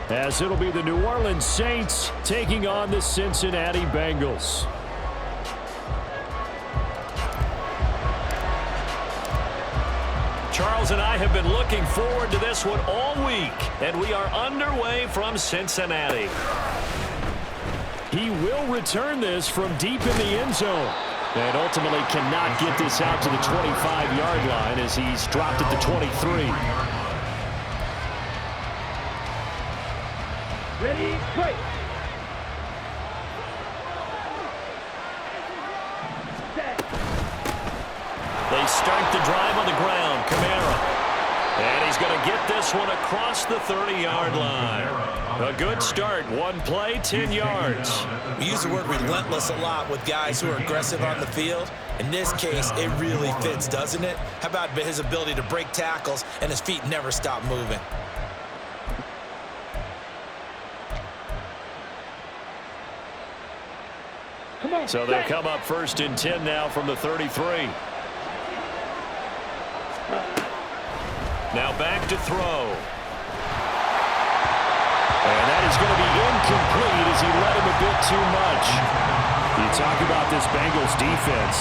as it'll be the New Orleans Saints taking on the Cincinnati Bengals. Charles and I have been looking forward to this one all week, and we are underway from Cincinnati. He will return this from deep in the end zone, and ultimately cannot get this out to the 25-yard line as he's dropped at the 23. Ready, play. They start the drive on the ground. Kamara. And he's going to get this one across the 30-yard line. A good start. One play, 10 yards. We use the word relentless a lot with guys who are aggressive on the field. In this case, it really fits, doesn't it? How about his ability to break tackles and his feet never stop moving? So they'll come up 1st and 10 now from the 33. Now back to throw. And that is going to be incomplete as he let him a bit too much. You talk about this Bengals defense.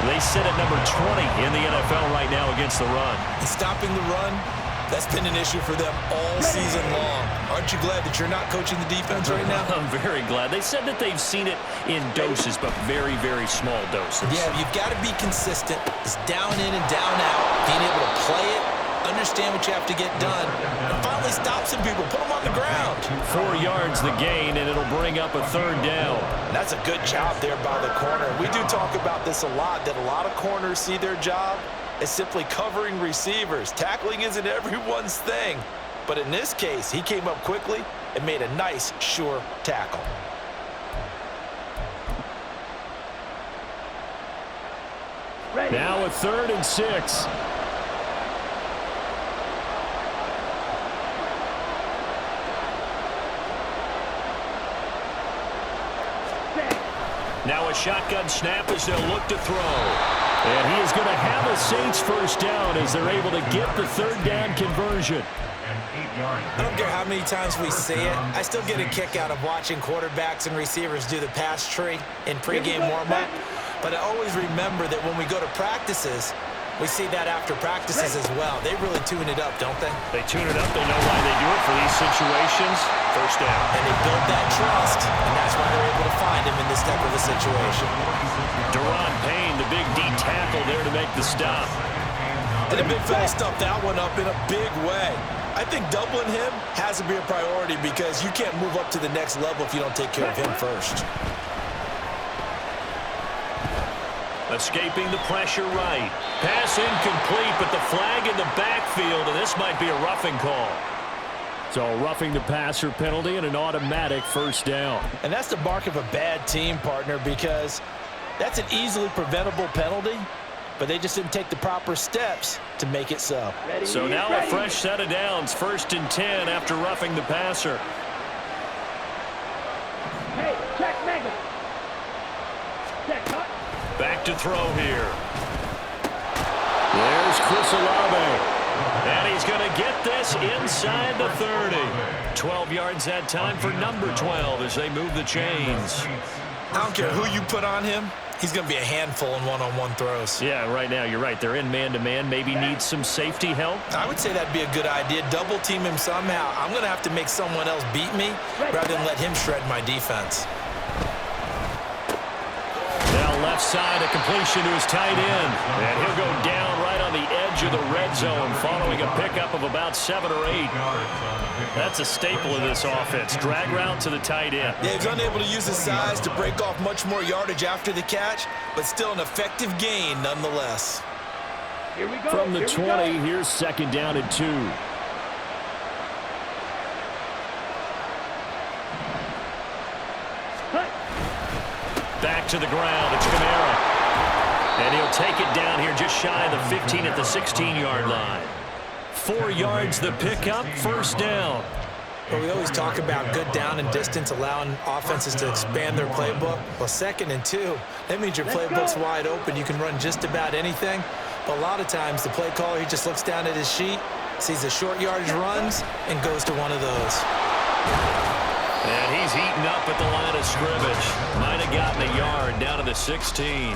They sit at number 20 in the NFL right now against the run. And stopping the run, that's been an issue for them all season long. Aren't you glad that you're not coaching the defense right now? I'm very glad. They said that they've seen it in doses, but very, very small doses. Yeah, you've got to be consistent. It's down in and down out. Being able to play it, understand what you have to get done, and finally stop some people, put them on the ground. 4 yards the gain, and it'll bring up a 3rd down. That's a good job there by the corner. We do talk about this a lot, that a lot of corners see their job as simply covering receivers. Tackling isn't everyone's thing, but in this case, he came up quickly and made a nice, sure tackle. Now a 3rd and 6. Now a shotgun snap as they'll look to throw. And he is going to have a Saints 1st down as they're able to get the 3rd down conversion. I don't care how many times we see it. I still get a kick out of watching quarterbacks and receivers do the pass tree in pregame warm-up. But I always remember that when we go to practices, we see that after practices as well. They really tune it up, don't they? They tune it up. They know why they do it for these situations. 1st down. And they build that trust, and that's why they're able to find him in this type of a situation. Deron Payne, the big D tackle there to make the stop. And the big fella stuffed that one up in a big way. I think doubling him has to be a priority because you can't move up to the next level if you don't take care of him first. Escaping the pressure right. Pass incomplete, but the flag in the backfield, and this might be a roughing call. So roughing the passer penalty and an automatic 1st down. And that's the mark of a bad team, partner, because that's an easily preventable penalty, but they just didn't take the proper steps to make it so. So now a fresh set of downs, 1st and 10 after roughing the passer. Hey, check Megan. Check cut. Back to throw here. There's Chris Olave. And he's going to get this inside the 30. 12 yards that time for number 12 as they move the chains. I don't care who you put on him. He's going to be a handful in one-on-one throws. Yeah, right now, you're right. They're in man-to-man. Maybe needs some safety help. I would say that'd be a good idea. Double team him somehow. I'm going to have to make someone else beat me rather than let him shred my defense. Now left side, a completion to his tight end. And he'll go down right on the edge of the red zone following a pickup of about 7 or 8. That's a staple of this offense. Drag route to the tight end. Yeah, he's unable to use his size to break off much more yardage after the catch, but still an effective gain nonetheless. Here we go. From the 20, here's 2nd down and 2. Back to the ground. It's Kamara. And he'll take it down here just shy of the 15 at the 16-yard line. 4 yards the pickup, 1st down. Well, we always talk about good down and distance, allowing offenses to expand their playbook. Well, 2nd and 2, that means your playbook's wide open. You can run just about anything. But a lot of times, the play caller, he just looks down at his sheet, sees the short yardage runs, and goes to one of those. beaten up at the line of scrimmage. Might have gotten a yard down to the 16.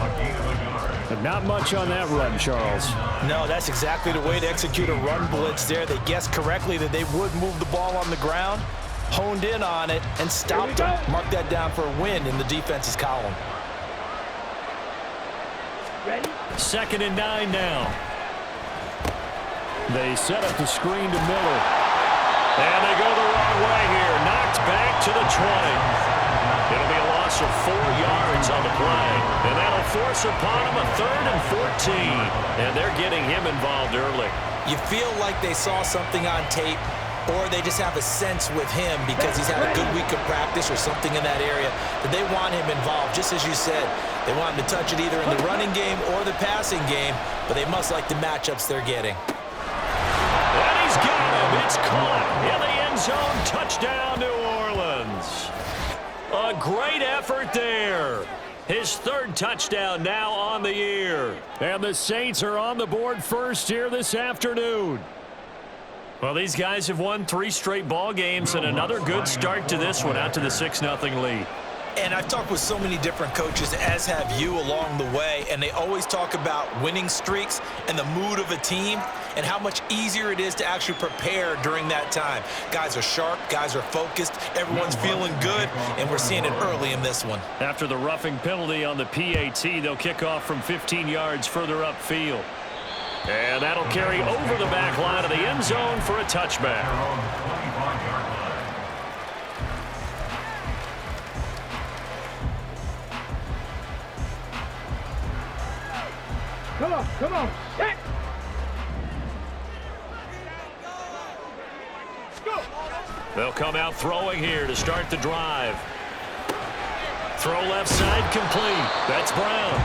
But not much on that run, Charles. No, that's exactly the way to execute a run blitz there. They guessed correctly that they would move the ball on the ground, honed in on it, and stopped them. Mark that down for a win in the defense's column. Ready? 2nd and 9 now. They set up the screen to Miller. And they go the wrong way here. Knocked back to the 20. It'll be a loss of 4 yards on the play. And that'll force upon him a 3rd and 14. And they're getting him involved early. You feel like they saw something on tape, or they just have a sense with him because he's had a good week of practice or something in that area that they want him involved. Just as you said, they want him to touch it either in the running game or the passing game, but they must like the matchups they're getting. And he's got him. It's caught in the end zone. Touchdown, New Orleans. A great effort there. His 3rd touchdown now on the year. And the Saints are on the board first here this afternoon. Well, these guys have won 3 straight ball games, and another good start to this one out to the 6-0 lead. And I've talked with so many different coaches, as have you along the way, and they always talk about winning streaks and the mood of a team and how much easier it is to actually prepare during that time. Guys are sharp, guys are focused, everyone's feeling good, and we're seeing it early in this one. After the roughing penalty on the PAT, they'll kick off from 15 yards further upfield. And that'll carry over the back line of the end zone for a touchback. Come on, set. Go. They'll come out throwing here to start the drive. Throw left side complete. That's Brown.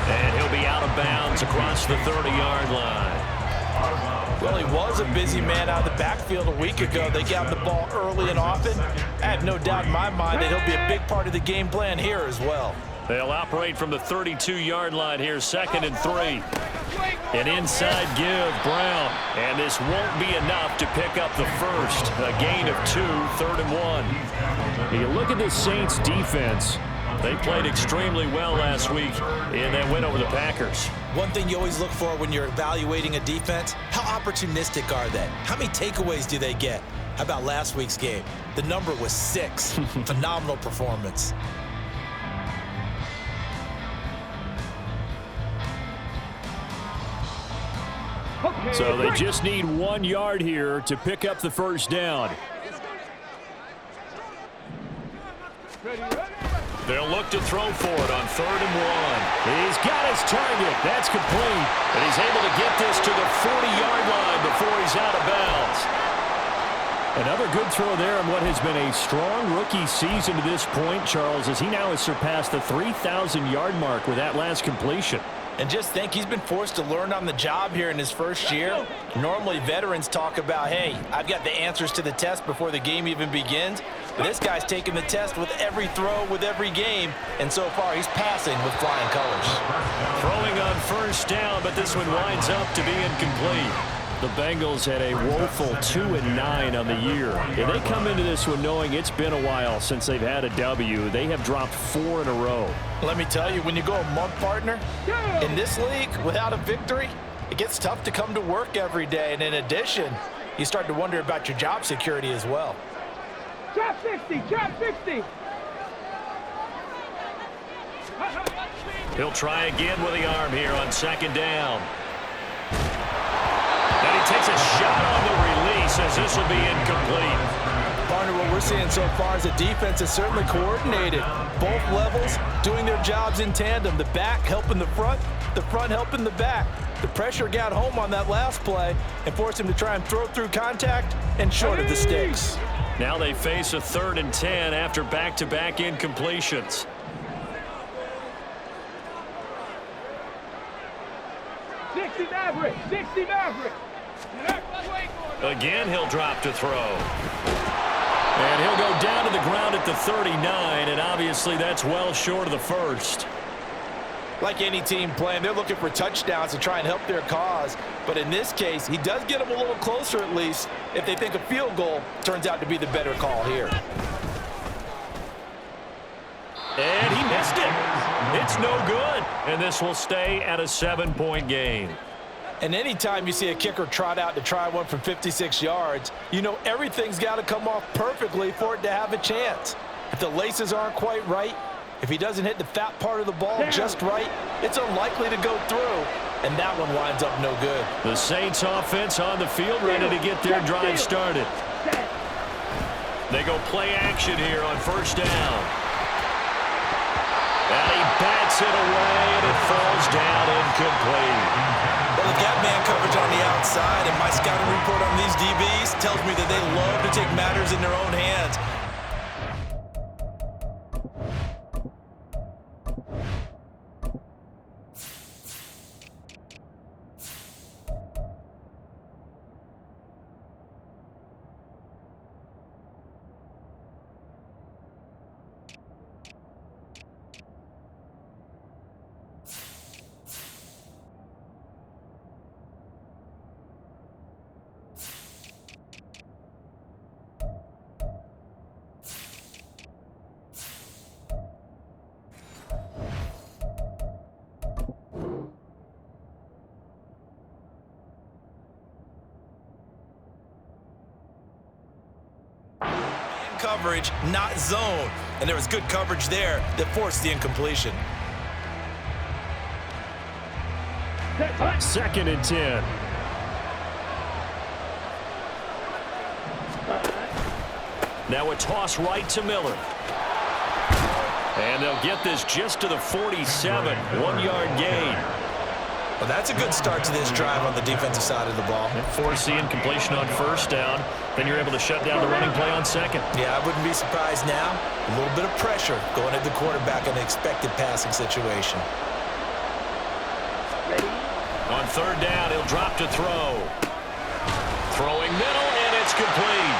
And he'll be out of bounds across the 30-yard line. Well, he was a busy man out of the backfield a week ago. They got the ball early and often. I have no doubt in my mind that he'll be a big part of the game plan here as well. They'll operate from the 32-yard line here, 2nd and 3. An inside give, Brown. And this won't be enough to pick up the first. A gain of 2, 3rd and 1. You look at the Saints defense. They played extremely well last week in that win over the Packers. One thing you always look for when you're evaluating a defense, how opportunistic are they? How many takeaways do they get? How about last week's game? The number was 6. Phenomenal performance. So they just need 1 yard here to pick up the first down. They'll look to throw for it on 3rd and 1. He's got his target. That's complete. And he's able to get this to the 40-yard line before he's out of bounds. Another good throw there in what has been a strong rookie season to this point, Charles, as he now has surpassed the 3,000-yard mark with that last completion. And just think, he's been forced to learn on the job here in his first year. Normally, veterans talk about, hey, I've got the answers to the test before the game even begins. But this guy's taking the test with every throw, with every game. And so far, he's passing with flying colors. Throwing on 1st down, but this one winds up to be incomplete. The Bengals had a woeful 2-9 on the year. And they come into this one knowing it's been a while since they've had a W. They have dropped 4 in a row. Let me tell you, when you go a month, partner, in this league without a victory, it gets tough to come to work every day. And in addition, you start to wonder about your job security as well. Drop 60, drop 60. He'll try again with the arm here on 2nd down. And he takes a shot on the release as this will be incomplete. Partner, what we're seeing so far is the defense is certainly coordinated. Both levels doing their jobs in tandem. The back helping the front helping the back. The pressure got home on that last play and forced him to try and throw through contact and short of the sticks. Now they face a 3rd and 10 after back-to-back incompletions. Sixty Maverick. Again, he'll drop to throw. And he'll go down to the ground at the 39, and obviously that's well short of the first. Like any team playing, they're looking for touchdowns to try and help their cause. But in this case, he does get them a little closer at least if they think a field goal turns out to be the better call here. And he missed it. It's no good. And this will stay at a 7-point game. And anytime you see a kicker trot out to try one from 56 yards, you know everything's got to come off perfectly for it to have a chance. If the laces aren't quite right, if he doesn't hit the fat part of the ball just right, it's unlikely to go through. And that one winds up no good. The Saints offense on the field ready to get their drive started. They go play action here on first down. And he bats it away, and it falls down incomplete. Well, they've got man coverage on the outside, and my scouting report on these DBs tells me that they love to take matters in their own hands. Coverage, not zone. And there was good coverage there that forced the incompletion. 2nd and 10. Now a toss right to Miller. And they'll get this just to the 47. 1-yard gain. Well, that's a good start to this drive on the defensive side of the ball. Force the incompletion on first down. Then you're able to shut down the running play on second. Yeah, I wouldn't be surprised now. A little bit of pressure going at the quarterback in an expected passing situation. On third down, he'll drop to throw. Throwing middle, and it's complete.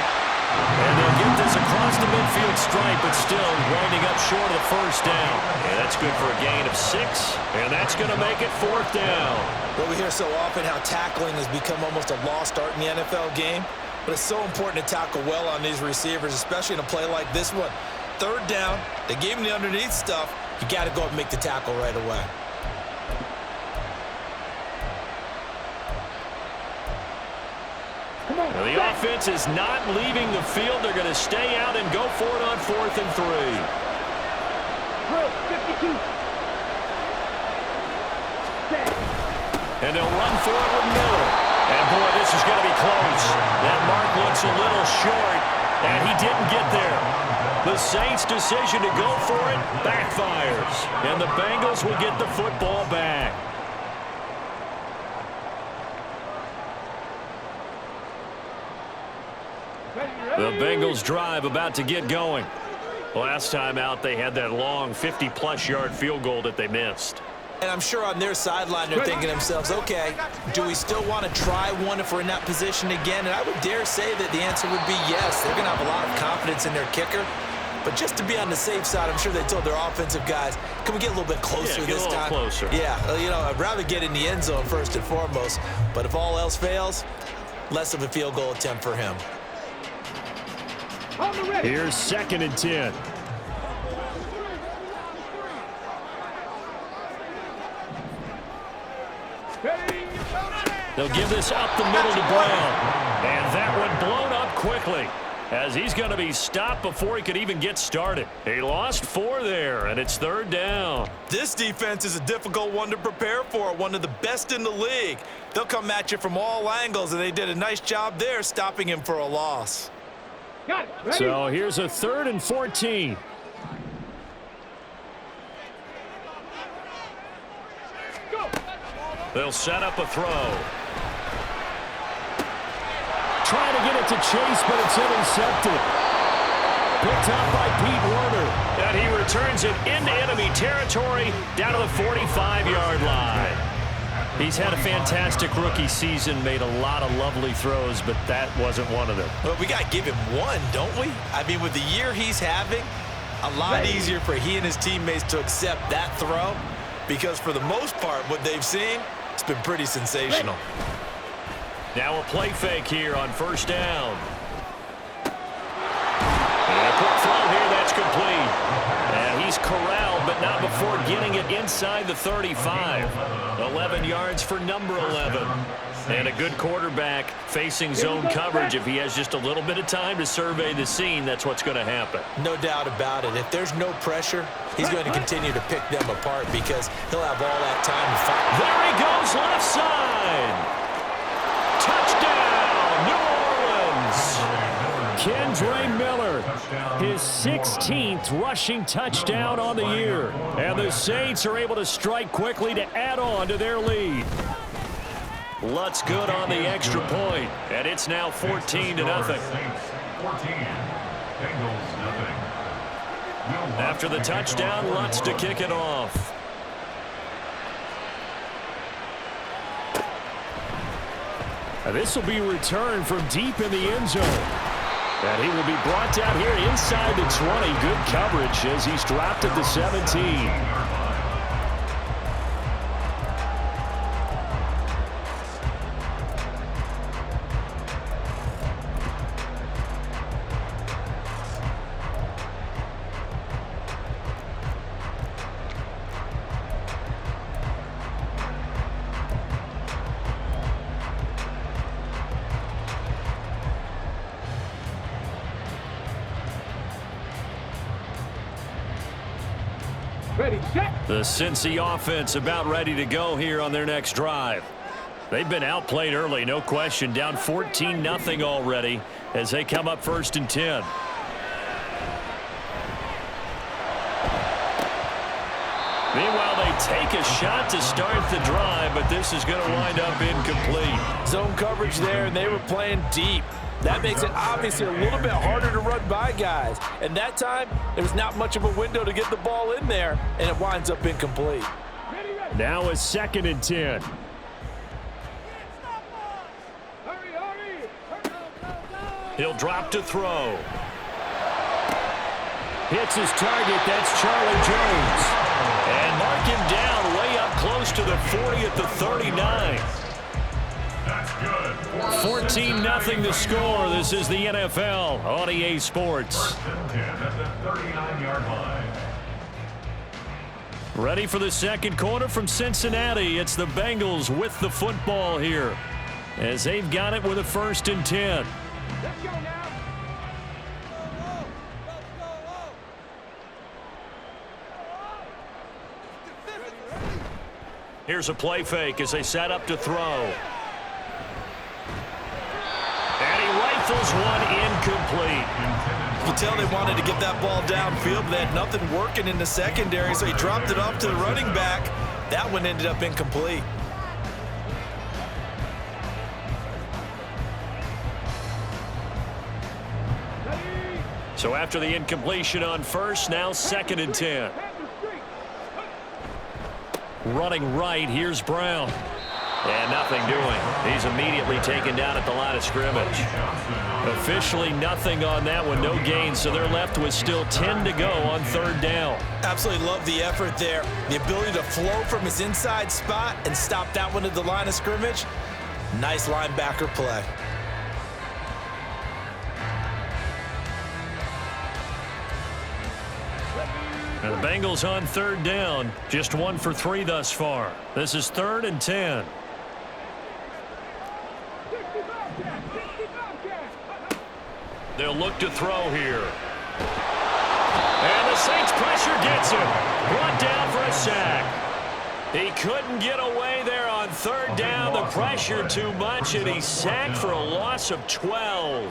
And they'll get this across the midfield stripe, but still winding up short of the first down. And that's good for a gain of 6, and that's going to make it 4th down. Well, we hear so often how tackling has become almost a lost art in the NFL game, but it's so important to tackle well on these receivers, especially in a play like this one. Third down, they gave him the underneath stuff. You got to go up and make the tackle right away. Well, the offense is not leaving the field. They're going to stay out and go for it on 4th and 3. Drill, 52. Set. And they'll run for it with Miller. And, boy, this is going to be close. That mark looks a little short, and he didn't get there. The Saints' decision to go for it backfires, and the Bengals will get the football back. The Bengals drive about to get going. Last time out, they had that long 50-plus yard field goal that they missed. And I'm sure on their sideline they're thinking to themselves, okay, do we still want to try one if we're in that position again? And I would dare say that the answer would be yes. They're going to have a lot of confidence in their kicker. But just to be on the safe side, I'm sure they told their offensive guys, can we get a little bit closer this time? Closer. Yeah, you know, I'd rather get in the end zone first and foremost. But if all else fails, less of a field goal attempt for him. Here's 2nd and 10. They'll give this up the middle to Brown. And that one blown up quickly, as he's going to be stopped before he could even get started. He lost 4 there, and it's 3rd down. This defense is a difficult one to prepare for, one of the best in the league. They'll come at you from all angles, and they did a nice job there stopping him for a loss. Got it. Ready? So here's a 3rd and 14. Go. They'll set up a throw. Trying to get it to Chase, but it's intercepted. Picked up by Pete Werner. And he returns it into enemy territory down to the 45-yard line. He's had a fantastic rookie season, made a lot of lovely throws, but that wasn't one of them. Well, we got to give him one, don't we? I mean, with the year he's having, a lot easier for he and his teammates to accept that throw, because for the most part, what they've seen, it's been pretty sensational. Now a play fake here on first down. And a quick throw here, that's complete. And he he's corralled, but not before getting it inside the 35. 11 yards for number 11. And a good quarterback facing zone coverage. If he has just a little bit of time to survey the scene, that's what's going to happen. No doubt about it. If there's no pressure, he's going to continue to pick them apart because he'll have all that time to fight. There he goes, left side. Touchdown, New Orleans. Kendre Miller, his 16th rushing touchdown on the year. And the Saints are able to strike quickly to add on to their lead. Lutz good on the extra point, and it's now 14-0. After the touchdown, Lutz to kick it off. And this will be returned from deep in the end zone. And he will be brought down here inside the 20. Good coverage as he's dropped at the 17. Ready, set. The Cincy offense about ready to go here on their next drive. They've been outplayed early, no question. Down 14-0 already as they come up 1st and 10. Meanwhile, they take a shot to start the drive, but this is going to wind up incomplete. Zone coverage there, and they were playing deep. That makes it obviously a little bit harder to run by guys. And that time, there was not much of a window to get the ball in there, and it winds up incomplete. Now a 2nd and 10. He'll drop to throw. Hits his target. That's Charlie Jones. And mark him down way up close to the 40 at the 39. 14-0 the score. This is the NFL on EA Sports. Ready for the second quarter from Cincinnati. It's the Bengals with the football here as they've got it with a 1st and 10. Let's go now. Here's a play fake as they set up to throw. And he rifles one incomplete. You can tell they wanted to get that ball downfield, but they had nothing working in the secondary, so he dropped it off to the running back. That one ended up incomplete. So after the incompletion on 1st, now 2nd and 10. Running right, here's Brown. And nothing doing. He's immediately taken down at the line of scrimmage. Officially nothing on that one, no gain, so they're left with still 10 to go on 3rd down. Absolutely love the effort there. The ability to flow from his inside spot and stop that one at the line of scrimmage. Nice linebacker play. And the Bengals on 3rd down, just 1 for 3 thus far. This is 3rd and 10. They'll look to throw here. And the Saints pressure gets him. Brought down for a sack. He couldn't get away there on 3rd down. The pressure too much, and he's sacked for a loss of 12.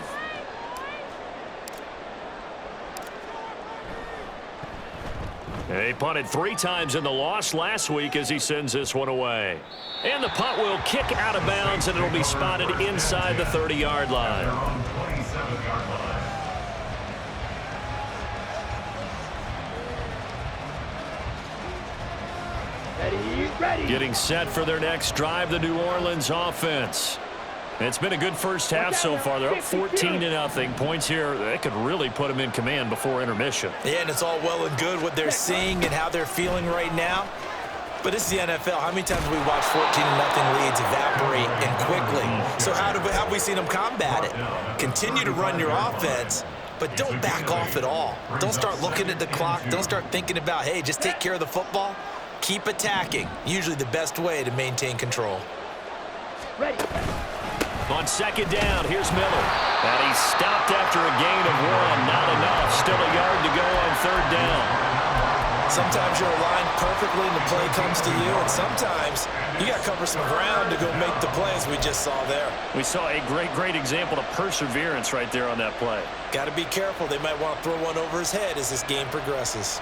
He punted 3 times in the loss last week as he sends this one away. And the punt will kick out of bounds, and it'll be spotted inside the 30-yard line. Ready. Getting set for their next drive, the New Orleans offense. It's been a good first half so far. They're up 14-0. Points here, they could really put them in command before intermission. Yeah, and it's all well and good what they're seeing and how they're feeling right now. But it's the NFL. How many times have we watched 14-0 leads evaporate and quickly? So how have we seen them combat it? Continue to run your offense, but don't back off at all. Don't start looking at the clock. Don't start thinking about, hey, just take care of the football. Keep attacking. Usually the best way to maintain control. Ready. On second down, here's Miller. And he's stopped after a gain of 1. Not enough. Still a yard to go on third down. Sometimes you're aligned perfectly and the play comes to you, and sometimes you got to cover some ground to go make the plays we just saw there. We saw a great example of perseverance right there on that play. Got to be careful. They might want to throw one over his head as this game progresses.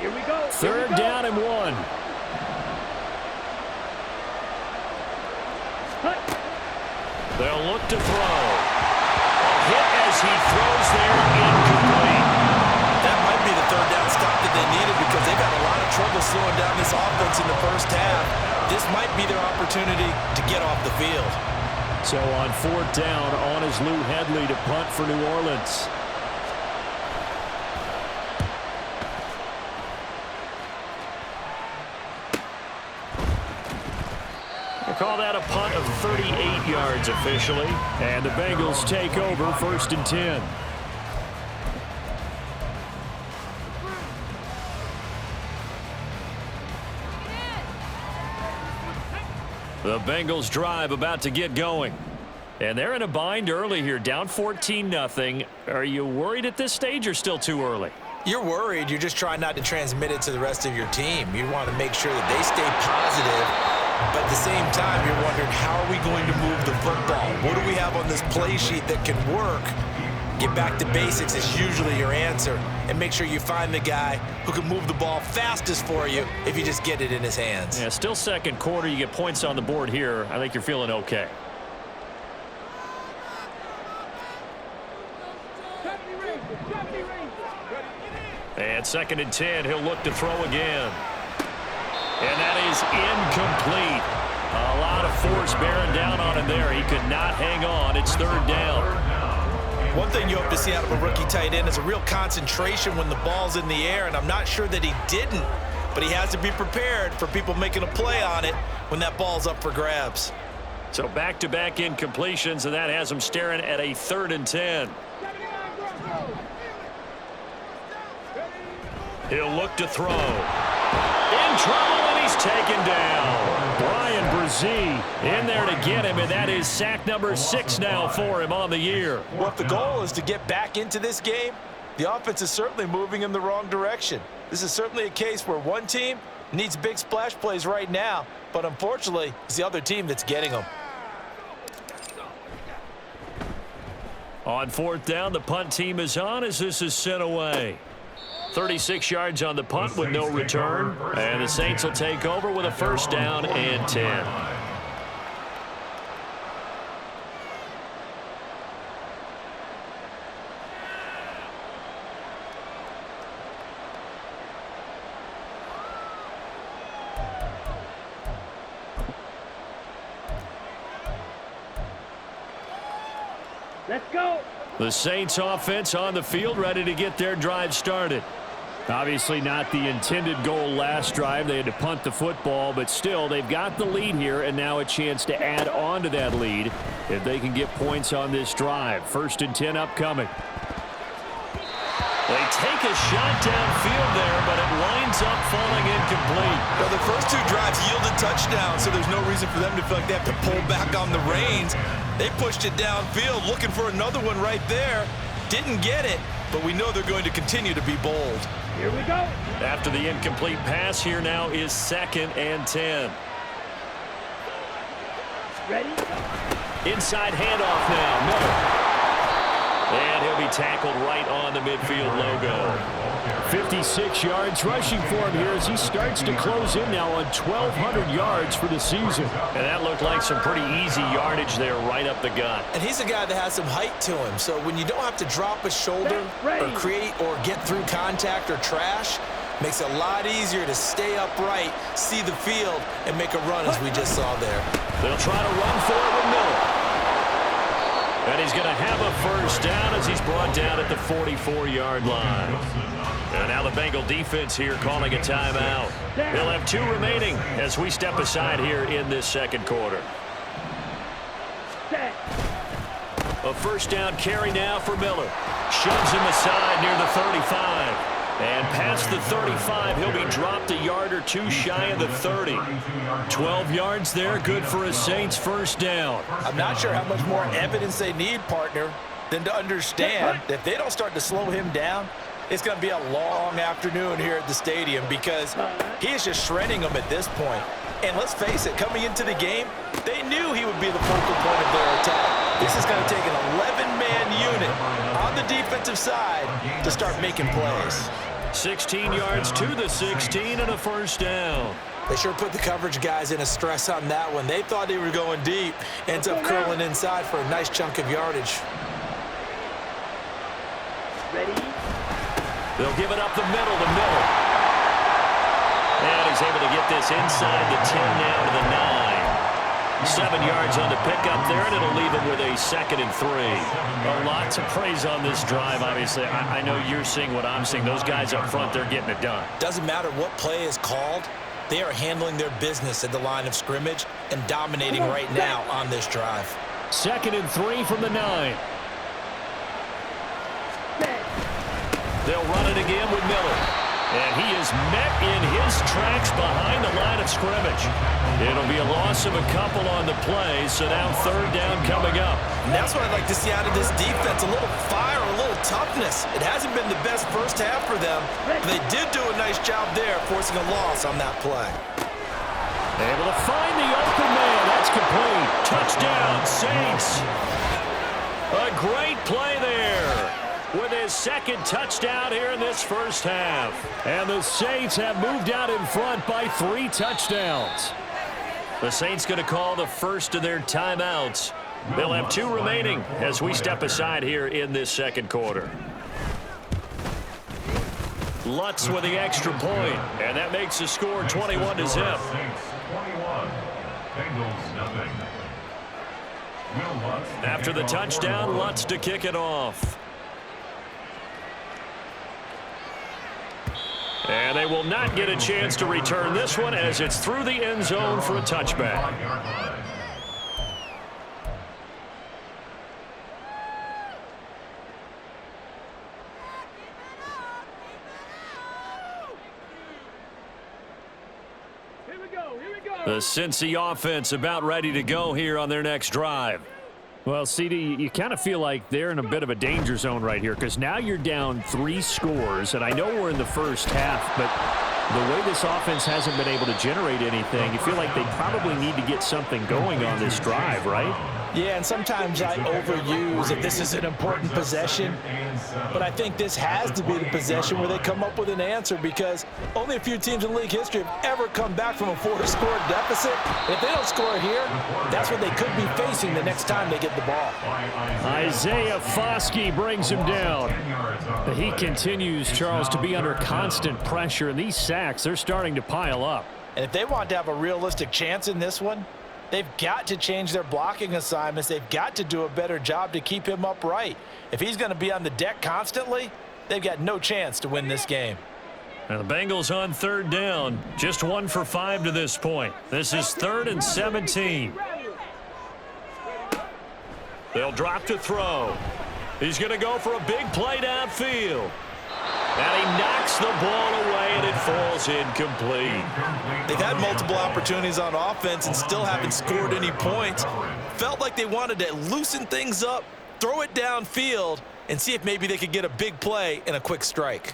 Here we go. Third down and 1. They'll look to throw. A hit as he throws there, incomplete. That might be the third down stop that they needed because they've had a lot of trouble slowing down this offense in the first half. This might be their opportunity to get off the field. So on fourth down, on is Lou Hedley to punt for New Orleans. Call that a punt of 38 yards officially. And the Bengals take over first and 10. The Bengals drive about to get going. And they're in a bind early here, down 14-0. Are you worried at this stage or still too early? You're worried. You're just trying not to transmit it to the rest of your team. You want to make sure that they stay positive. But at the same time, you're wondering, how are we going to move the football? What do we have on this play sheet that can work? Get back to basics is usually your answer. And make sure you find the guy who can move the ball fastest for you if you just get it in his hands. Yeah, still second quarter. You get points on the board here. I think you're feeling okay. And second and 10, he'll look to throw again. And that is incomplete. A lot of force bearing down on him there. He could not hang on. It's third down. One thing you hope to see out of a rookie tight end is a real concentration when the ball's in the air, and I'm not sure that he didn't, but he has to be prepared for people making a play on it when that ball's up for grabs. So back-to-back incompletions, and that has him staring at a third and 10. He'll look to throw. In trouble, and he's taken down. Brian Brzee in there to get him, and that is sack number 6 now for him on the year. Well, if the goal is to get back into this game, the offense is certainly moving in the wrong direction. This is certainly a case where one team needs big splash plays right now, but unfortunately, it's the other team that's getting them. On fourth down, the punt team is on as this is sent away. 36 yards on the punt with no return. And the Saints will take over with a first down and 10. Let's go. The Saints offense on the field, ready to get their drive started. Obviously not the intended goal last drive. They had to punt the football, but still they've got the lead here, and now a chance to add on to that lead if they can get points on this drive. First and 10 upcoming. They take a shot downfield there, but it winds up falling incomplete. Well, the first two drives yielded touchdowns, so there's no reason for them to feel like they have to pull back on the reins. They pushed it downfield, looking for another one right there. Didn't get it, but we know they're going to continue to be bold. Here we go. After the incomplete pass, here now is second and 10. Ready? Inside handoff now. Miller. And he'll be tackled right on the midfield logo. 56 yards rushing for him here as he starts to close in now on 1,200 yards for the season. And that looked like some pretty easy yardage there right up the gut. And he's a guy that has some height to him, so when you don't have to drop a shoulder or create or get through contact or trash, makes it a lot easier to stay upright, see the field, and make a run as we just saw there. They'll try to run for it with Miller. And he's going to have a first down as he's brought down at the 44-yard line. And now the Bengal defense here calling a timeout. They'll have 2 remaining as we step aside here in this second quarter. A first down carry now for Miller. Shoves him aside near the 35. And past the 35, he'll be dropped a yard or 2 shy of the 30. 12 yards there, good for a Saints first down. I'm not sure how much more evidence they need, partner, than to understand that if they don't start to slow him down, it's going to be a long afternoon here at the stadium because he is just shredding them at this point. And let's face it, coming into the game, they knew he would be the focal point of their attack. This is going to take an 11-man unit on the defensive side to start making plays. 16 yards to the 16 and a first down. They sure put the coverage guys in a stress on that one. They thought they were going deep. Ends up curling inside for a nice chunk of yardage. Ready? They'll give it up the middle to Miller. And he's able to get this inside the 10 now to the 9. 7 yards on the pickup there, and it'll leave him with a 2nd and 3. A lot to praise on this drive, obviously. I know you're seeing what I'm seeing. Those guys up front, they're getting it done. Doesn't matter what play is called. They are handling their business at the line of scrimmage and dominating right now on this drive. 2nd and 3 from the 9. They'll run it again with Miller. And he is met in his tracks behind the line of scrimmage. It'll be a loss of a couple on the play, so now 3rd down coming up. And that's what I'd like to see out of this defense, a little fire, a little toughness. It hasn't been the best first half for them, but they did do a nice job there forcing a loss on that play. Able to find the open man. That's complete. Touchdown, Saints. A great play there with his 2nd touchdown here in this first half. And the Saints have moved out in front by 3 touchdowns. The Saints going to call the first of their timeouts. They'll have 2 remaining as we step aside here in this second quarter. Lutz with the extra point, and that makes the score 21-0. After the touchdown, Lutz to kick it off. And they will not get a chance to return this one as it's through the end zone for a touchback. Here we go, here we go. The Cincy offense about ready to go here on their next drive. Well, CD, you kind of feel like they're in a bit of a danger zone right here because now you're down 3 scores, and I know we're in the first half, but the way this offense hasn't been able to generate anything, you feel like they probably need to get something going on this drive, right? Yeah, and sometimes I overuse if this is an important possession, but I think this has to be the possession where they come up with an answer because only a few teams in league history have ever come back from a 4-score deficit. And if they don't score here, that's what they could be facing the next time they get the ball. Isaiah Foskey brings him down. He continues, Charles, to be under constant pressure, and these sacks, they're starting to pile up. And if they want to have a realistic chance in this one, they've got to change their blocking assignments. They've got to do a better job to keep him upright. If he's going to be on the deck constantly, they've got no chance to win this game. And the Bengals on 3rd down, just 1 for 5 to this point. This is 3rd and 17. They'll drop to throw. He's going to go for a big play downfield. And he knocks the ball away, and it falls incomplete. They've had multiple opportunities on offense and still haven't scored any points. Felt like they wanted to loosen things up, throw it downfield, and see if maybe they could get a big play and a quick strike.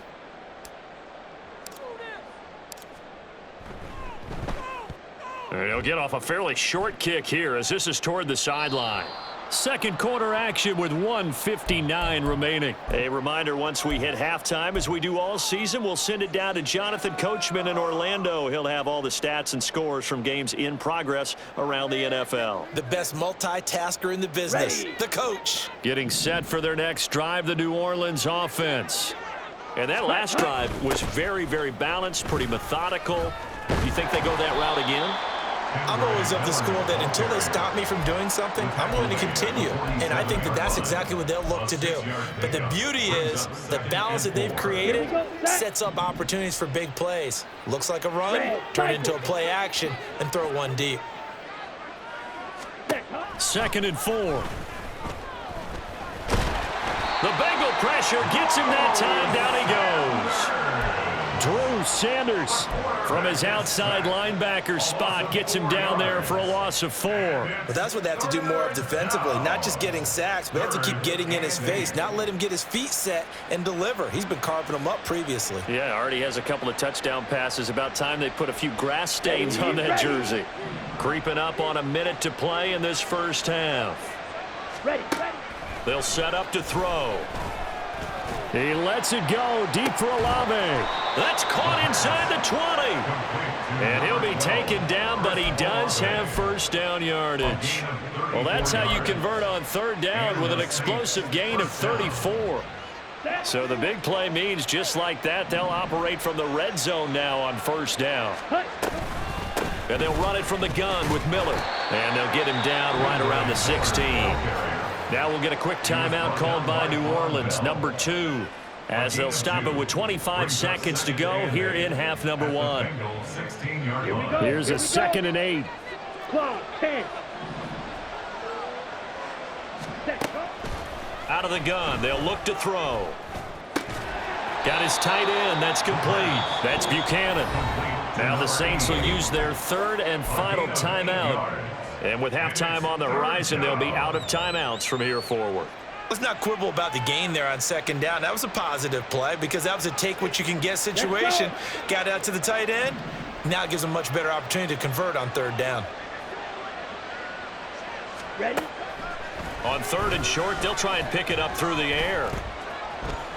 And he'll get off a fairly short kick here as this is toward the sideline. Second quarter action with 1:59 remaining. A reminder, once we hit halftime, as we do all season, we'll send it down to Jonathan Coachman in Orlando. He'll have all the stats and scores from games in progress around the NFL. The best multitasker in the business, the coach. Getting set for their next drive, the New Orleans offense. And that last drive was very, very balanced, pretty methodical. Do you think they go that route again? I'm always of the school that until they stop me from doing something, I'm going to continue. And I think that that's exactly what they'll look to do. But the beauty is the balance that they've created sets up opportunities for big plays. Looks like a run, turn it into a play action, and throw one deep. 2nd and 4. The Bengal pressure gets him that time. Down he goes. Drew Sanders from his outside linebacker spot gets him down there for a loss of 4. But that's what they have to do more of defensively, not just getting sacks, but have to keep getting in his face, not let him get his feet set and deliver. He's been carving them up previously. Yeah, already has a couple of touchdown passes. About time they put a few grass stains on that jersey. Creeping up on a minute to play in this first half. They'll set up to throw. He lets it go deep for Olave. That's caught inside the 20. And he'll be taken down, but he does have first down yardage. Well, that's how you convert on 3rd down with an explosive gain of 34. So the big play means just like that, they'll operate from the red zone now on 1st down. And they'll run it from the gun with Miller. And they'll get him down right around the 16. Now we'll get a quick timeout called by New Orleans, number 2, as they'll stop it with 25 seconds to go here in half number 1. Here's a 2nd and 8. Out of the gun, they'll look to throw. Got his tight end, that's complete. That's Buchanan. Now the Saints will use their 3rd and final timeout. And with halftime on the horizon, they'll be out of timeouts from here forward. Let's not quibble about the gain there on 2nd down. That was a positive play because that was a take-what-you-can-get situation. Got out to the tight end. Now it gives them a much better opportunity to convert on 3rd down. Ready? On 3rd and short, they'll try and pick it up through the air.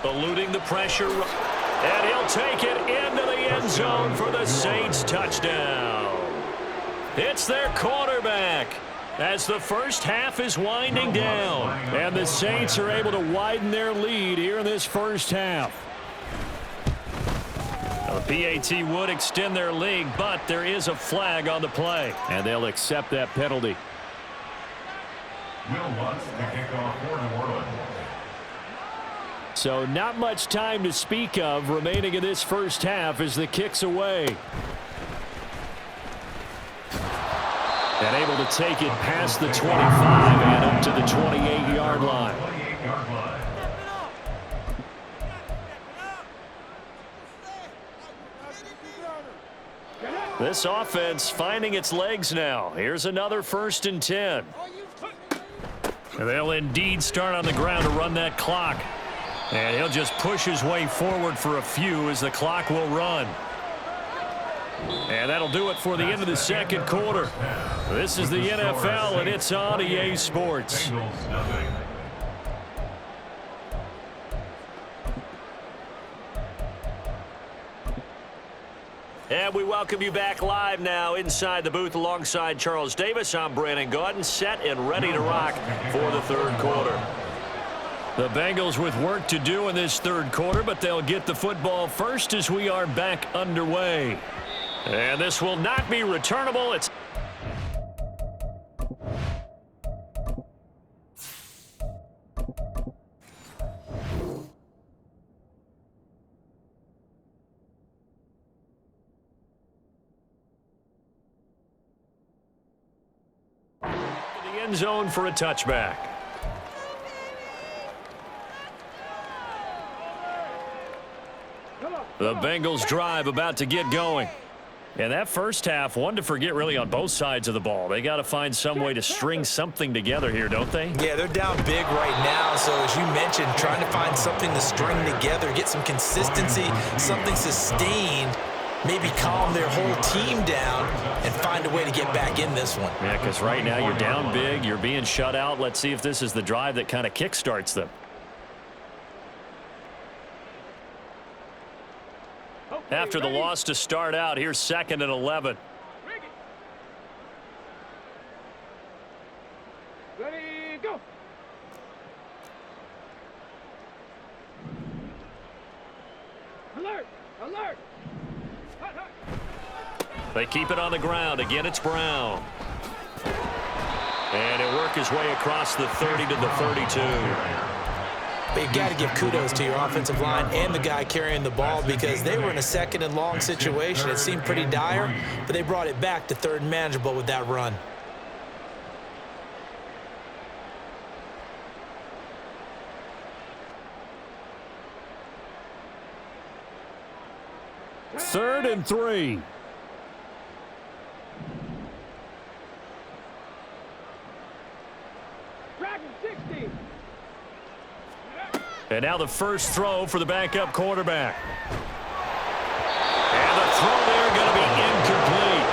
Eluding the pressure. And he'll take it into the end zone for the Saints touchdown. It's their quarterback as the first half is winding down. And the Saints are able to widen their lead here in this first half. Now, the PAT would extend their lead, but there is a flag on the play. And they'll accept that penalty. So not much time to speak of remaining in this first half as the kick's away. And able to take it past the 25 and up to the 28-yard line. This offense finding its legs now. Here's another 1st and 10. And they'll indeed start on the ground to run that clock. And he'll just push his way forward for a few as the clock will run. And that'll do it for the end of the 2nd quarter. This is the NFL, and it's on EA Sports. And we welcome you back live now inside the booth alongside Charles Davis. I'm Brandon Gaudin, set and ready to rock for the 3rd quarter. The Bengals with work to do in this 3rd quarter, but they'll get the football first as we are back underway. And this will not be returnable. It's the end zone for a touchback. The Bengals drive about to get going. And that first half, one to forget really on both sides of the ball. They got to find some way to string something together here, don't they? Yeah, they're down big right now. So as you mentioned, trying to find something to string together, get some consistency, something sustained, maybe calm their whole team down and find a way to get back in this one. Yeah, because right now you're down big, you're being shut out. Let's see if this is the drive that kind of kickstarts them. After the loss to start out, here's 2nd and 11. Ready, go. Alert, alert. Hut, hut. They keep it on the ground. Again, it's Brown. And he'll work his way across the 30 to the 32. But you got to give kudos to your offensive line and the guy carrying the ball because they were in a second and long situation. It seemed pretty dire, but they brought it back to third and manageable with that run. Third and 3. And now the first throw for the backup quarterback. And the throw there going to be incomplete.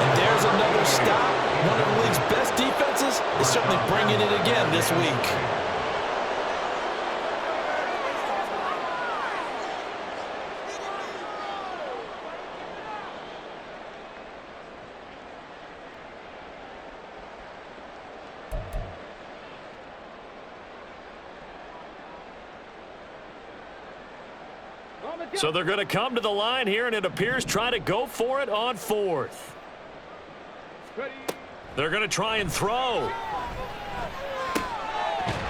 And there's another stop. One of the league's best defenses is certainly bringing it again this week. So they're going to come to the line here, and it appears try to go for it on fourth. They're going to try and throw.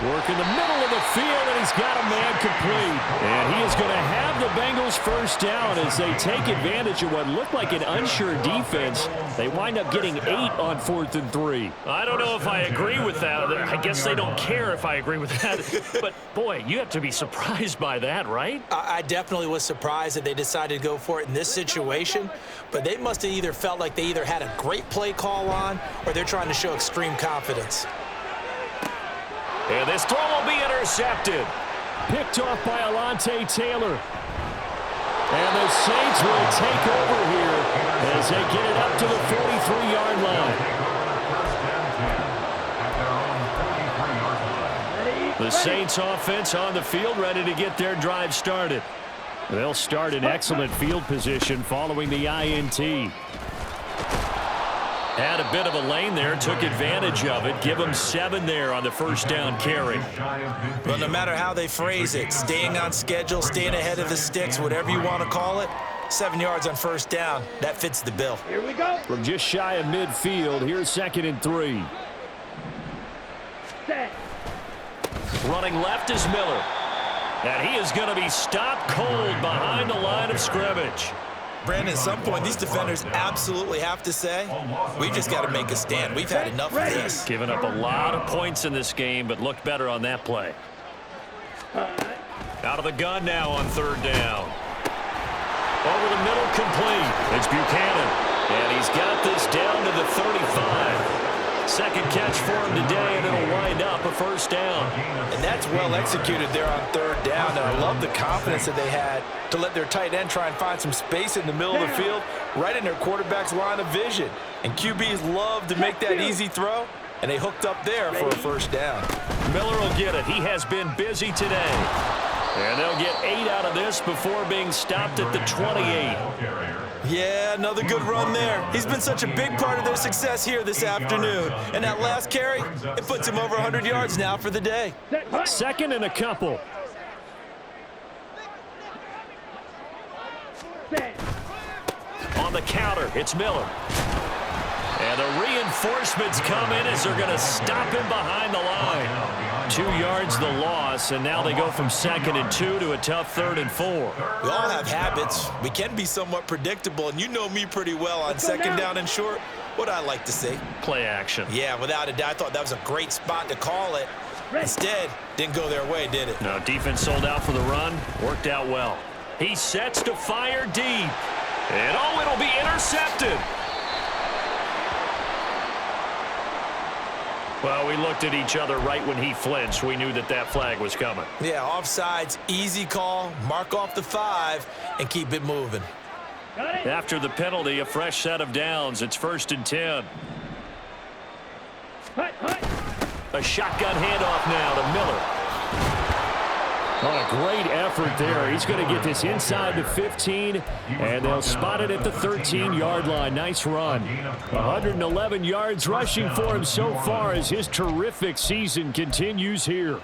Work in the middle of the field, and he's got a man complete. And he is going to have the Bengals first down as they take advantage of what looked like an unsure defense. They wind up getting 8 on 4th and 3. I don't know if I agree with that. I guess they don't care if I agree with that. But, boy, you have to be surprised by that, right? I definitely was surprised that they decided to go for it in this situation, but they must have either felt like they either had a great play call on or they're trying to show extreme confidence. And this throw will be intercepted. Picked off by Alontae Taylor. And the Saints will take over here as they get it up to the 43-yard line. The Saints offense on the field ready to get their drive started. They'll start in excellent field position following the INT. Had a bit of a lane there, took advantage of it. Give them 7 there on the first down carry. Well, no matter how they phrase it, staying on schedule, staying ahead of the sticks, whatever you want to call it, 7 yards on first down, that fits the bill. Here we go. From just shy of midfield, here's 2nd and 3. Set. Running left is Miller. And he is going to be stopped cold behind the line of scrimmage. Brandon, at some point, these defenders absolutely have to say, we've just got to make a stand. We've had enough of this. Giving up a lot of points in this game, but looked better on that play. Out of the gun now on 3rd down. Over the middle, complete. It's Buchanan. And he's got this down to the 35. Second catch for him today, and it'll wind up a first down. And that's well executed there on 3rd down. And I love the confidence that they had to let their tight end try and find some space in the middle of the field, right in their quarterback's line of vision. And QBs love to make that easy throw, and they hooked up there for a first down. Miller will get it. He has been busy today. And they'll get 8 out of this before being stopped at the 28. Yeah, another good run there. He's been such a big part of their success here this afternoon. And that last carry, it puts him over 100 yards now for the day. 2nd and a couple. On the counter, it's Miller. And the reinforcements come in as they're going to stop him behind the line. 2 yards the loss, and now they go from 2nd and 2 to a tough 3rd and 4. We all have habits. We can be somewhat predictable, and you know me pretty well on 2nd down and short. What I like to see. Play action. Yeah, without a doubt. I thought that was a great spot to call it. Instead, didn't go their way, did it? No, defense sold out for the run. Worked out well. He sets to fire deep. And, oh, it'll be intercepted. Well, we looked at each other right when he flinched. We knew that that flag was coming. Yeah, offsides, easy call, mark off the 5, and keep it moving. After the penalty, a fresh set of downs. It's 1st and 10. A shotgun handoff now to Miller. On a great effort there. He's going to get this inside the 15, and they'll spot it at the 13-yard line. Nice run. 111 yards rushing for him so far as his terrific season continues here.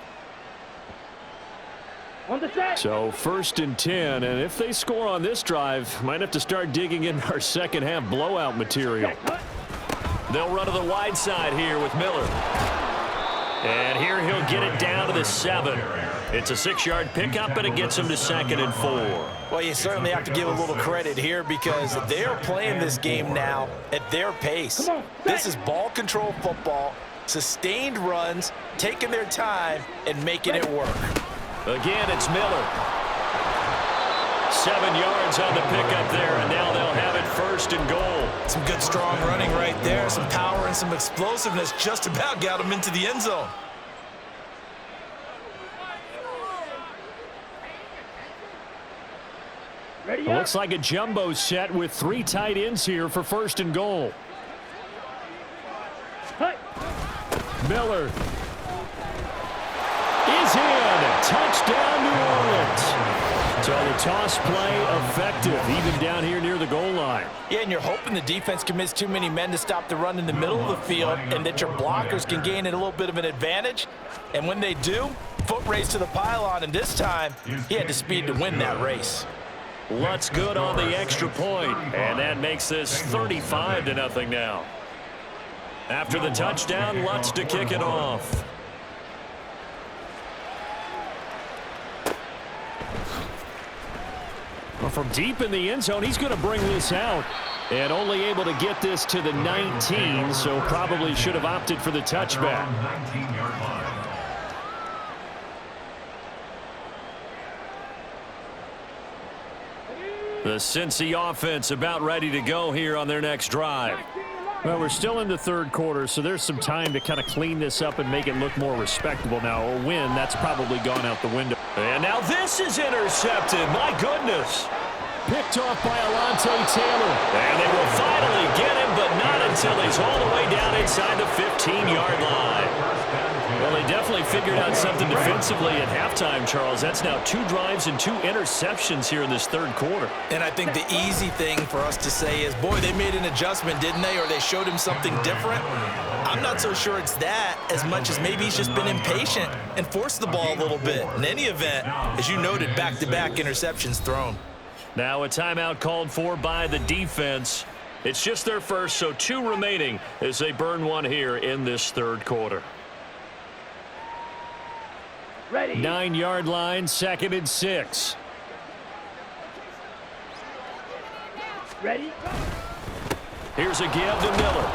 On the set. So 1st and 10, and if they score on this drive, might have to start digging in our second half blowout material. They'll run to the wide side here with Miller. And here he'll get it down to the 7. It's a 6-yard pickup, and it gets him to 2nd and 4. Well, you certainly have to give a little credit here because they're playing this game now at their pace. This is ball control football, sustained runs, taking their time, and making it work. Again, it's Miller. 7 yards on the pickup there, and now they'll have it 1st and goal. Some good, strong running right there. Some power and some explosiveness just about got him into the end zone. Ready It up. looks like a jumbo set with 3 tight ends here for 1st and goal. Hut. Miller is in. Touchdown, New Orleans. So the toss play effective, even down here near the goal line. Yeah, and you're hoping the defense commits too many men to stop the run in the middle of the field and that your blockers can gain a little bit of an advantage. And when they do, foot race to the pylon, and this time he had the speed to win that race. Lutz good on the extra point, and that makes this 35-0 now. After the touchdown, Lutz to kick it off. Well, from deep in the end zone, he's going to bring this out. And only able to get this to the 19, so probably should have opted for the touchback. The Cincy offense about ready to go here on their next drive. Well, we're still in the 3rd quarter, so there's some time to kind of clean this up and make it look more respectable now. A win, that's probably gone out the window. And now this is intercepted. My goodness. Picked off by Alontae Taylor. And they will finally get him, but not until he's all the way down inside the 15-yard line. Well, they definitely figured out something defensively at halftime, Charles. That's now 2 drives and 2 interceptions here in this 3rd quarter. And I think the easy thing for us to say is, boy, they made an adjustment, didn't they? Or they showed him something different. I'm not so sure it's that as much as maybe he's just been impatient and forced the ball a little bit. In any event, as you noted, back-to-back interceptions thrown. Now a timeout called for by the defense. It's just their first, so 2 remaining as they burn one here in this 3rd quarter. Ready. 9-yard line, 2nd and 6. Ready. Here's a give to Miller.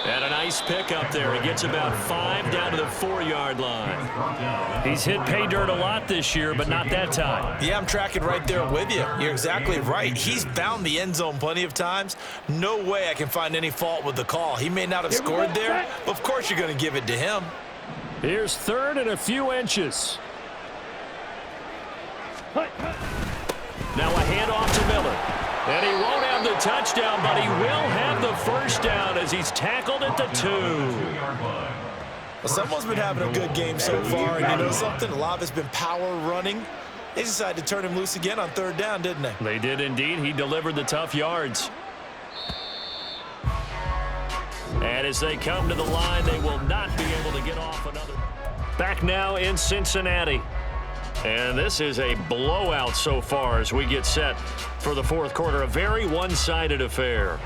And a nice pick up there. He gets about 5 down to the 4-yard line. He's hit pay dirt a lot this year, but not that time. Yeah, I'm tracking right there with you. You're exactly right. He's found the end zone plenty of times. No way I can find any fault with the call. He may not have scored there, but of course you're going to give it to him. Here's 3rd and a few inches. Hut. Now a handoff to Miller. And he won't have the touchdown, but he will have the 1st down as he's tackled at the 2. Well, someone's been having a good game so far, and you know something? A lot of it's been power running. They decided to turn him loose again on 3rd down, didn't they? They did indeed. He delivered the tough yards. And as they come to the line, they will not be able to get off another. Back now in Cincinnati. And this is a blowout so far as we get set for the 4th quarter. A very one-sided affair.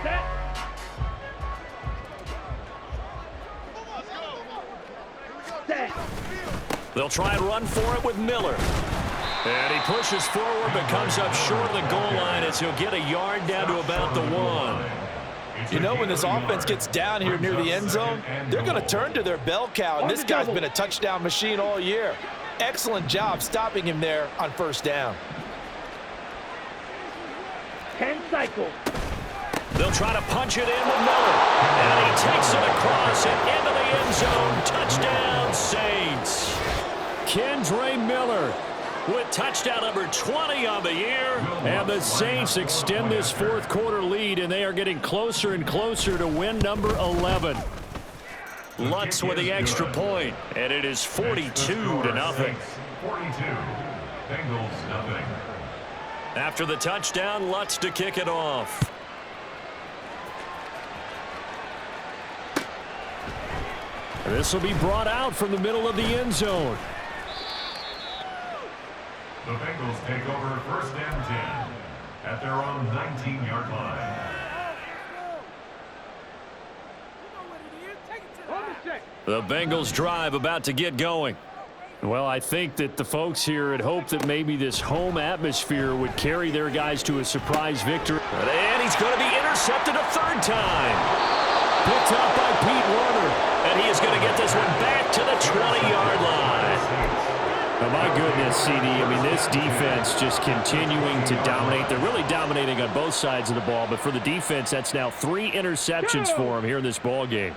They'll try and run for it with Miller. And he pushes forward but comes up short of the goal line as he'll get a yard down to about the 1. You know, when this offense gets down here near the end zone, they're going to turn to their bell cow, and this guy's been a touchdown machine all year. Excellent job stopping him there on 1st down. 10 cycles. They'll try to punch it in with Miller. And he takes it across and into the end zone. Touchdown, Saints. Kendre Miller with touchdown number 20 on the year. And the Saints extend this 4th quarter lead, and they are getting closer and closer to win number 11. Lutz with the extra point, and it is 42-0. 42. Bengals nothing. After the touchdown, Lutz to kick it off. This will be brought out from the middle of the end zone. The Bengals take over 1st and 10 at their own 19-yard line. The Bengals drive about to get going. Well, I think that the folks here had hoped that maybe this home atmosphere would carry their guys to a surprise victory. And he's going to be intercepted a third time. Picked up by Pete Warner. And he is going to get this one back to the 20-yard line. Oh, my goodness, CD. I mean, this defense just continuing to dominate. They're really dominating on both sides of the ball. But for the defense, that's now 3 interceptions for them here in this ball game.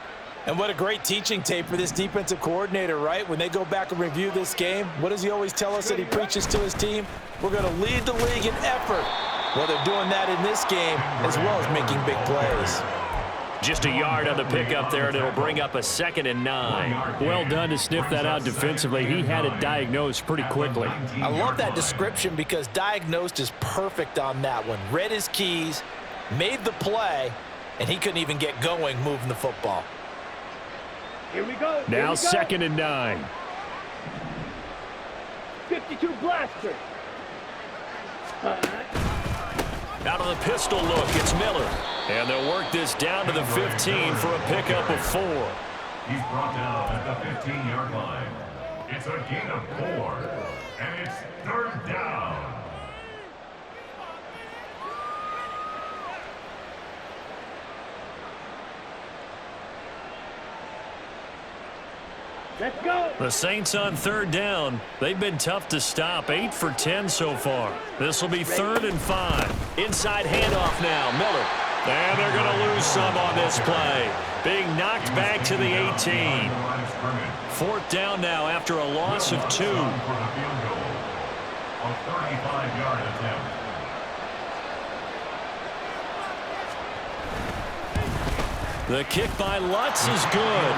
And what a great teaching tape for this defensive coordinator, right? When they go back and review this game, what does he always tell us that he preaches to his team? We're going to lead the league in effort. Well, they're doing that in this game as well as making big plays. Just a yard on the pickup there, and it'll bring up a 2nd and 9. Well done to sniff that out defensively. He had it diagnosed pretty quickly. I love that description because diagnosed is perfect on that one. Read his keys, made the play, and he couldn't even get going moving the football. Here we go. Now 2nd and 9. 52 blaster. Out of the pistol look, it's Miller. And they'll work this down to the 15 for a pickup of 4. He's brought down at the 15-yard line. It's a gain of 4, and it's 3rd down. Let's go. The Saints on 3rd down. They've been tough to stop. 8 for 10 so far. This will be 3rd and 5. Inside handoff now. Miller. And they're going to lose some on this play. Being knocked back to the 18. 4th down now after a loss of 2. A 35-yard attempt. The kick by Lutz is good.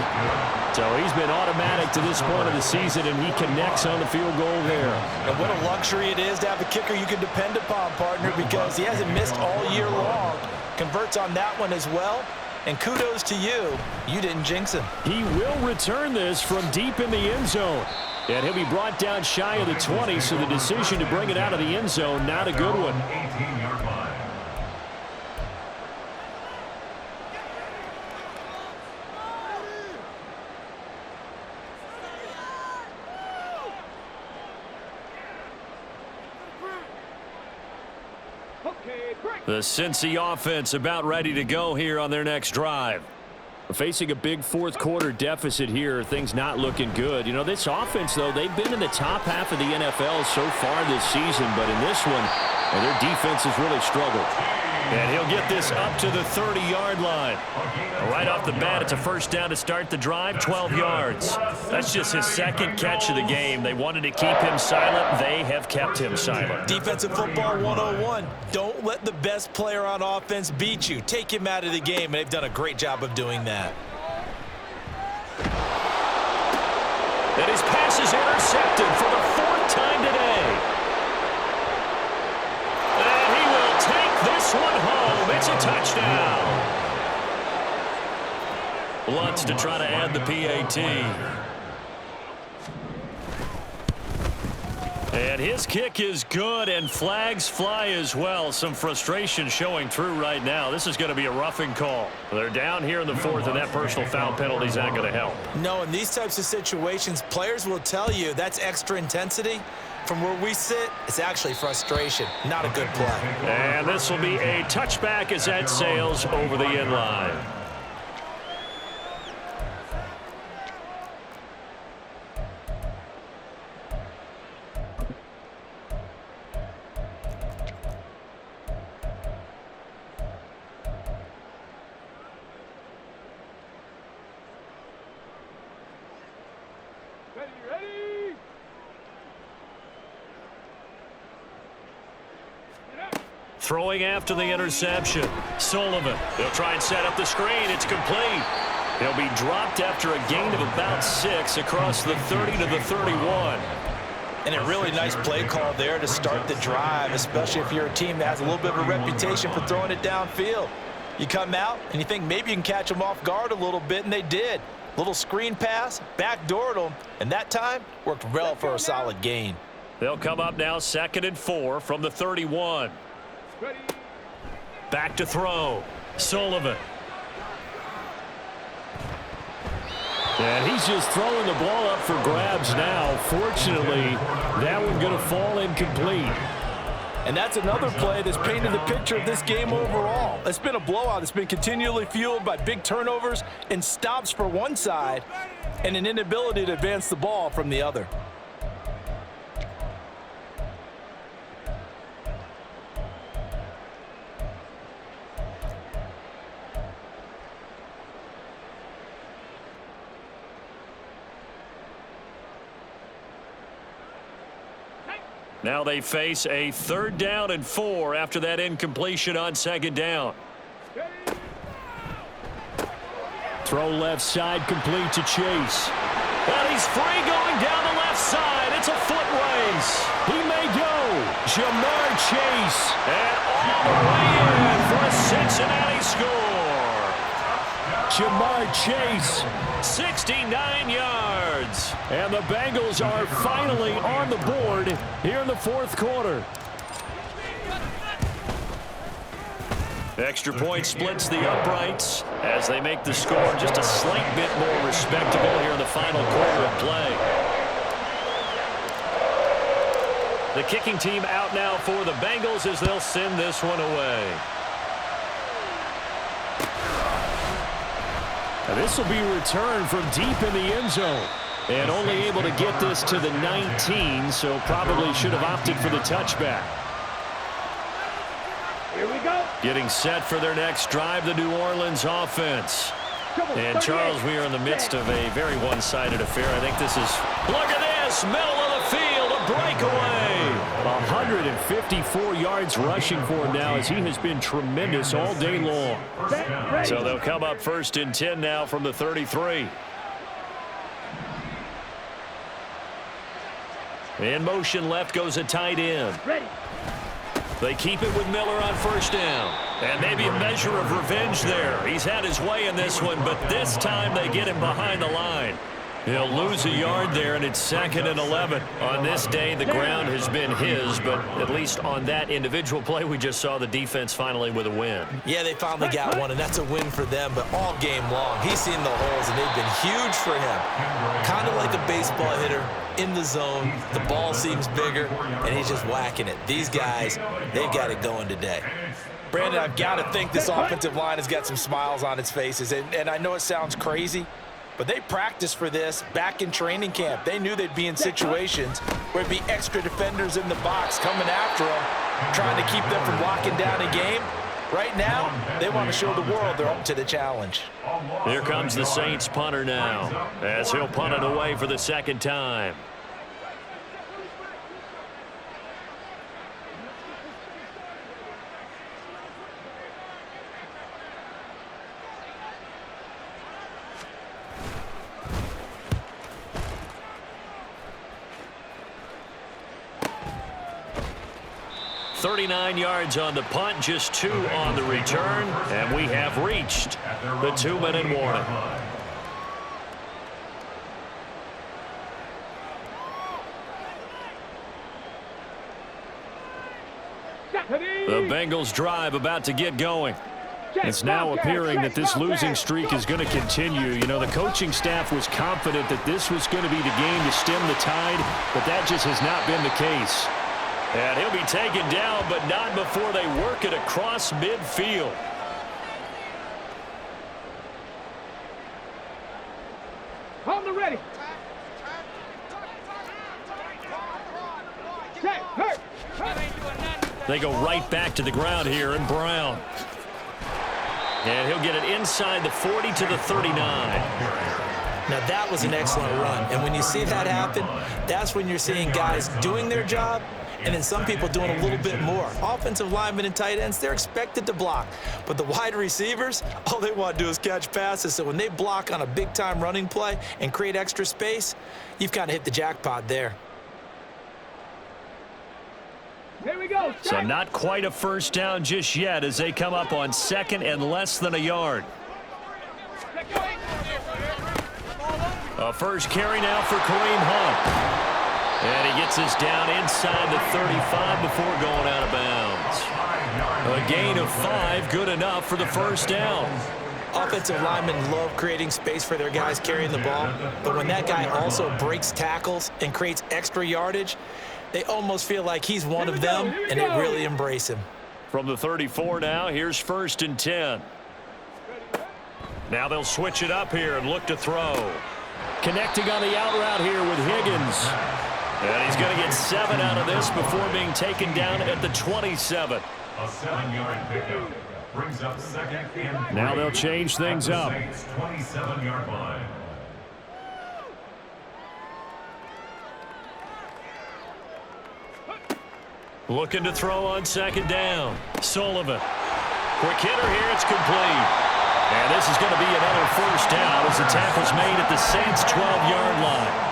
So he's been automatic to this point of the season, and he connects on the field goal there. And what a luxury it is to have a kicker you can depend upon, partner, because he hasn't missed all year long. Converts on that one as well. And kudos to you. You didn't jinx him. He will return this from deep in the end zone. And he'll be brought down shy of the 20, so the decision to bring it out of the end zone, not a good one. 18-yard line. The Cincy offense about ready to go here on their next drive. Facing a big fourth quarter deficit here, things not looking good. You know, this offense, though, they've been in the top half of the NFL so far this season, but in this one, their defense has really struggled. And he'll get this up to the 30-yard line. Right off the bat, it's a 1st down to start the drive, 12 yards. That's just his 2nd catch of the game. They wanted to keep him silent. They have kept him silent. Defensive football 101. Don't let the best player on offense beat you. Take him out of the game, and they've done a great job of doing that. And his pass is intercepted for the 4th time today. This one home. It's a touchdown. Lutz to try to add the PAT. And his kick is good, and flags fly as well. Some frustration showing through right now. This is going to be a roughing call. They're down here in the 4th, and that personal foul penalty is not going to help. No, in these types of situations, players will tell you that's extra intensity. From where we sit, it's actually frustration, not a good play. And this will be a touchback as that sails over the end line. Throwing after the interception. Sullivan. They'll try and set up the screen. It's complete. He'll be dropped after a gain of about 6 across the 30 to the 31. And a really nice play call there to start the drive, especially if you're a team that has a little bit of a reputation for throwing it downfield. You come out and you think maybe you can catch them off guard a little bit, and they did. Little screen pass, backdoored them, and that time worked well for a solid gain. They'll come up now 2nd and 4 from the 31. Ready. Back to throw. Sullivan. And he's just throwing the ball up for grabs now. Fortunately, that one going to fall incomplete. And that's another play that's painted the picture of this game overall. It's been a blowout. It's been continually fueled by big turnovers and stops for one side and an inability to advance the ball from the other. Now they face a 3rd down and 4 after that incompletion on 2nd down. Throw left side, complete to Chase. And he's free going down the left side. It's a foot race. He may go. Jamar Chase. And all the way in for a Cincinnati score. Jamar Chase. 69 yards. And the Bengals are finally on the board here in the 4th quarter. Extra point splits the uprights as they make the score just a slight bit more respectable here in the final quarter of play. The kicking team out now for the Bengals as they'll send this one away. And this will be returned from deep in the end zone. And only able to get this to the 19, so probably should have opted for the touchback. Here we go. Getting set for their next drive, the New Orleans offense. And Charles, we are in the midst of a very one-sided affair. I think this is, look at this, middle of the field, a breakaway. 154 yards rushing for him now as he has been tremendous all day long. So they'll come up 1st and 10 now from the 33. In motion left goes a tight end. Ready. They keep it with Miller on 1st down. And maybe a measure of revenge there. He's had his way in this one, but this time they get him behind the line. He'll lose a yard there, and it's 2nd and 11. On this day, the ground has been his, but at least on that individual play, we just saw the defense finally with a win. Yeah, they finally got one, and that's a win for them, but all game long, he's seen the holes, and they've been huge for him. Kind of like a baseball hitter in the zone. The ball seems bigger, and he's just whacking it. These guys, they've got it going today. Brandon, I've got to think this offensive line has got some smiles on its faces, and I know it sounds crazy, but they practiced for this back in training camp. They knew they'd be in situations where it'd be extra defenders in the box coming after them, trying to keep them from locking down a game. Right now, they want to show the world they're up to the challenge. Here comes the Saints punter now, as he'll punt it away for the 2nd time. .39 yards on the punt, just 2 on the return, and we have reached the 2-minute warning. The Bengals drive about to get going. It's now appearing that this losing streak is going to continue. You know, the coaching staff was confident that this was going to be the game to stem the tide, but that just has not been the case. And he'll be taken down, but not before they work it across midfield. On the ready. Check. Hurt. They go right back to the ground here, and Brown. And he'll get it inside the 40 to the 39. Now, that was an excellent run. And when you see that happen, that's when you're seeing guys doing their job and then some people doing a little bit more. Offensive linemen and tight ends, they're expected to block. But the wide receivers, all they want to do is catch passes. So when they block on a big-time running play and create extra space, you've kind of hit the jackpot there. Here we go. So not quite a 1st down just yet as they come up on 2nd and less than a yard. A first carry now for Kareem Hunt. And he gets this down inside the 35 before going out of bounds. A gain of 5, good enough for the first down. Offensive linemen love creating space for their guys carrying the ball, but when that guy also breaks tackles and creates extra yardage, they almost feel like he's one of them, and they really embrace him. From the 34 now, here's 1st and 10. Now they'll switch it up here and look to throw. Connecting on the out route here with Higgins. And he's going to get 7 out of this before being taken down at the 27. A 7-yard pickup brings up 2nd and 3. Now they'll change things up. 27-yard line. Looking to throw on 2nd down. Sullivan. Quick hitter here. It's complete. And this is going to be another first down as the tackle's made at the Saints' 12-yard line.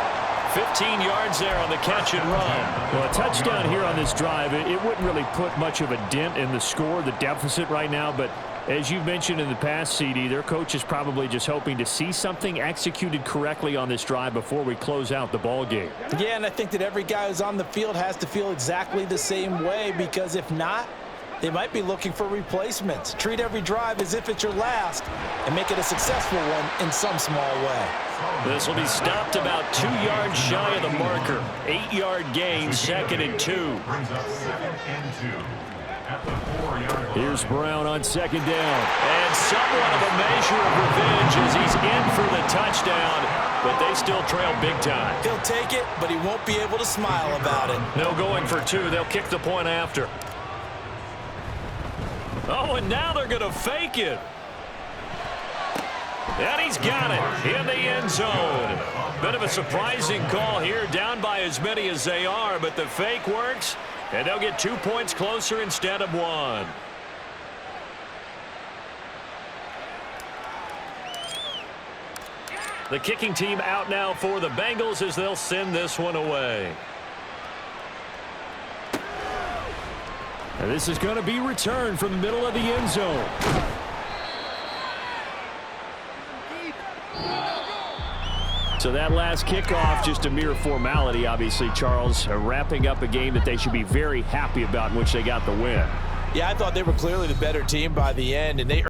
15 yards there on the catch and run. Well, a touchdown here on this drive, it wouldn't really put much of a dent in the score, the deficit right now, but as you've mentioned in the past, CD, their coach is probably just hoping to see something executed correctly on this drive before we close out the ball game. Yeah, and I think that every guy who's on the field has to feel exactly the same way, because if not, they might be looking for replacements. Treat every drive as if it's your last and make it a successful one in some small way. This will be stopped about 2 yards shy of the marker. 8-yard gain, 2nd and 2. Brings up 2nd and 2 at the 4-yard line. Here's Brown on 2nd down. And somewhat of a measure of revenge as he's in for the touchdown, but they still trail big time. He'll take it, but he won't be able to smile about it. No going for 2. They'll kick the point after. Oh, and now they're going to fake it. And he's got it in the end zone. Bit of a surprising call here, down by as many as they are, but the fake works, and they'll get 2 points closer instead of 1. The kicking team out now for the Bengals as they'll send this one away. And this is going to be returned from the middle of the end zone. So that last kickoff, just a mere formality, obviously, Charles, wrapping up a game that they should be very happy about in which they got the win. Yeah, I thought they were clearly the better team by the end, and they